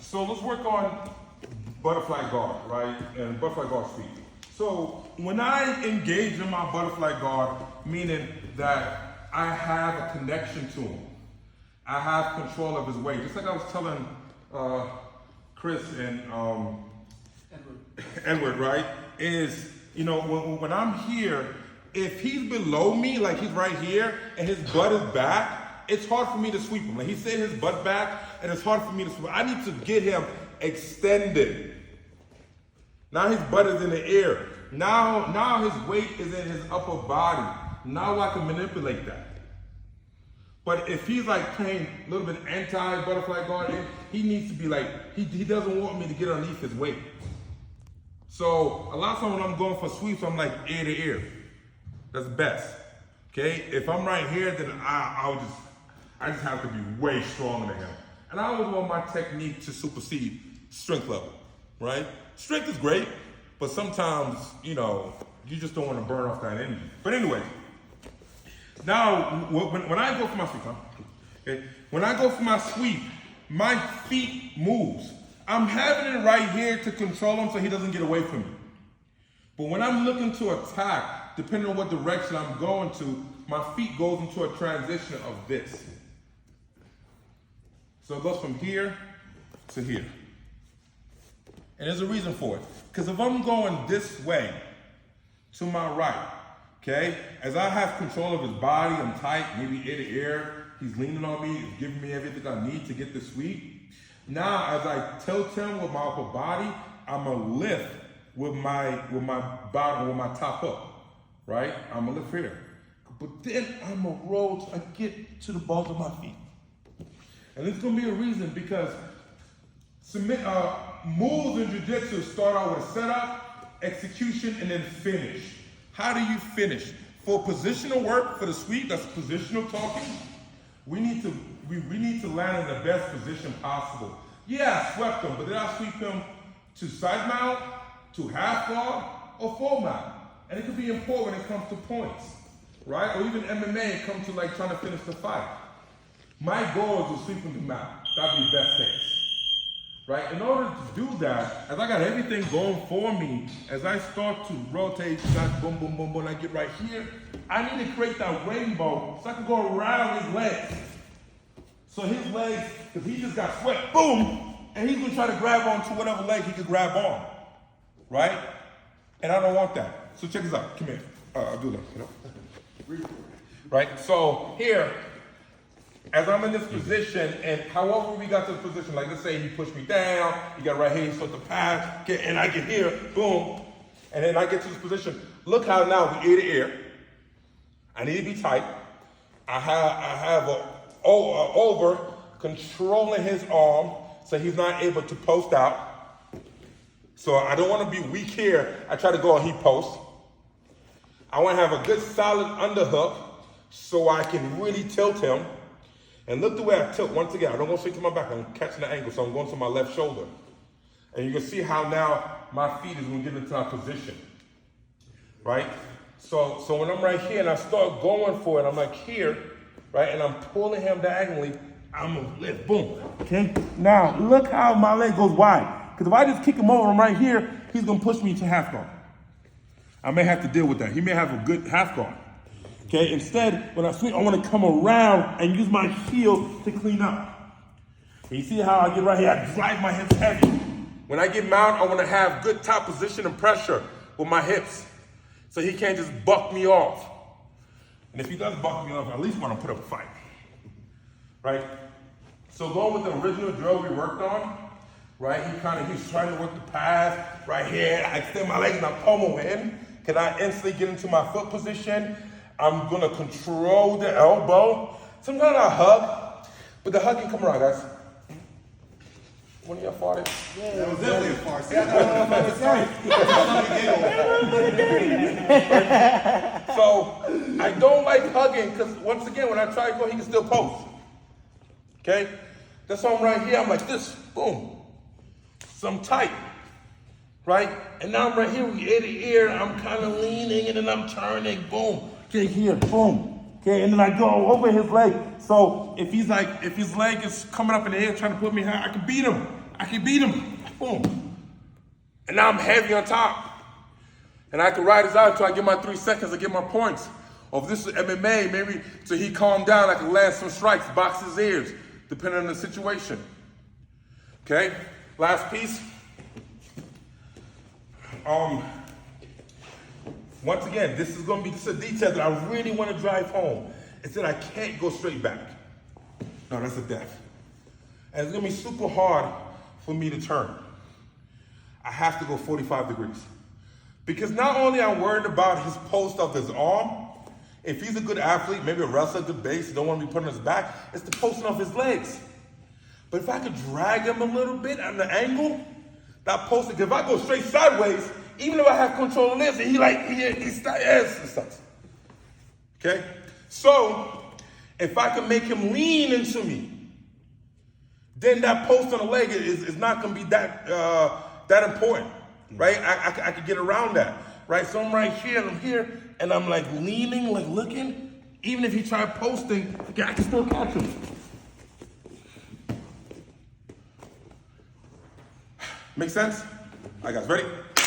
So let's work on butterfly guard, right? And butterfly guard sweep. So when I engage in my butterfly guard, meaning that I have a connection to him, I have control of his weight. Just like I was telling Chris and Edward, right? Is, you know, when I'm here, if he's below me, like he's right here, and his butt is back, it's hard for me to sweep him. Like he's sitting his butt back, and it's hard for me to sweep him. I need to get him extended. Now his butt is in the air. Now his weight is in his upper body. Now I can manipulate that. But if he's like playing a little bit anti-butterfly guard, he needs to be like, he doesn't want me to get underneath his weight. So a lot of times when I'm going for sweeps, I'm like ear to ear. That's best. Okay? If I'm right here, then I just have to be way stronger than him. And I always want my technique to supersede strength level, right? Strength is great, but sometimes, you know, you just don't want to burn off that energy. But anyway, now when I go for my sweep, okay? When I go for my sweep, my feet moves. I'm having it right here to control him so he doesn't get away from me. But when I'm looking to attack, depending on what direction I'm going to, my feet goes into a transition of this. So it goes from here to here. And there's a reason for it. Because if I'm going this way to my right, okay, as I have control of his body, I'm tight, maybe ear to ear, he's leaning on me, he's giving me everything I need to get the sweep. Now, as I tilt him with my upper body, I'm gonna lift with my bottom, with my top up, right? I'm gonna lift here. But then I'm gonna roll till I get to the balls of my feet. And there's gonna be a reason, because moves in jiu-jitsu start out with a setup, execution, and then finish. How do you finish? For positional work, for the sweep, that's positional talking, we need to land in the best position possible. Yeah, I swept him, but did I sweep him to side mount, to half guard, or full mount? And it could be important when it comes to points, right? Or even MMA, it comes to like trying to finish the fight. My goal is to sweep him to mount. That'd be best case. Right? In order to do that, as I got everything going for me, as I start to rotate, boom, boom, boom, boom, I get right here, I need to create that rainbow so I can go around his legs. So his legs, because he just got swept, boom, and he's going to try to grab onto whatever leg he can grab on. Right? And I don't want that. So check this out. Come here. Abdullah, you know? Right? So here, as I'm in this position, and however we got to the position, like let's say he pushed me down, he got right here, he started to pass, okay, and I get here, boom, and then I get to this position. Look how now we ear to ear. I need to be tight. I have a over controlling his arm so he's not able to post out. So I don't want to be weak here. I try to go on he post. I want to have a good solid underhook so I can really tilt him. And look the way I tilt. Once again, I don't go straight to my back. I'm catching the angle, so I'm going to my left shoulder. And you can see how now my feet is going to get into our position, right? So when I'm right here and I start going for it, I'm like here, right? And I'm pulling him diagonally. I'm going to lift, boom, okay? Now, look how my leg goes wide. Because if I just kick him over, I'm right here, he's going to push me into half guard. I may have to deal with that. He may have a good half guard. Okay, instead, when I swing, I want to come around and use my heel to clean up. And you see how I get right here, I drive my hips heavy. When I get mount, I want to have good top position and pressure with my hips so he can't just buck me off. And if he does buck me off, I at least want to put up a fight. Right? So going with the original drill we worked on, right, he's trying to work the pass right here. I extend my legs and I pummel in. Can I instantly get into my foot position? I'm gonna control the elbow. Sometimes I hug, but the hug can come around, guys. One of y'all farted? Yeah, that was definitely a fart. So I don't like hugging because once again, when I try to go, he can still post. Okay? That's why I'm right here. I'm like this, boom. So I'm tight, right? And now I'm right here, we ear to ear. I'm kind of leaning and then I'm turning, boom. Okay, here, boom. Okay, and then I go over his leg. So if his leg is coming up in the air trying to put me high, I can beat him. I can beat him. Boom. And now I'm heavy on top. And I can ride his out until I get my 3 seconds, I get my points. Or if this is MMA, maybe till he calm down, I can land some strikes, box his ears, depending on the situation. Okay, last piece. Once again, this is gonna be just a detail that I really wanna drive home. It's that I can't go straight back. No, that's a death. And it's gonna be super hard for me to turn. I have to go 45 degrees. Because not only I'm worried about his post of his arm, if he's a good athlete, maybe a wrestler, good base, don't want to be put on his back, it's the posting of his legs. But if I could drag him a little bit on the angle, that posting, if I go straight sideways, even if I have control of this, and he starts. Okay? So, if I can make him lean into me, then that post on the leg is not going to be that important. Right? I could get around that. Right? So I'm right here and I'm here and I'm like leaning, like looking. Even if he tried posting, I can still catch him. Make sense? All right, guys, ready?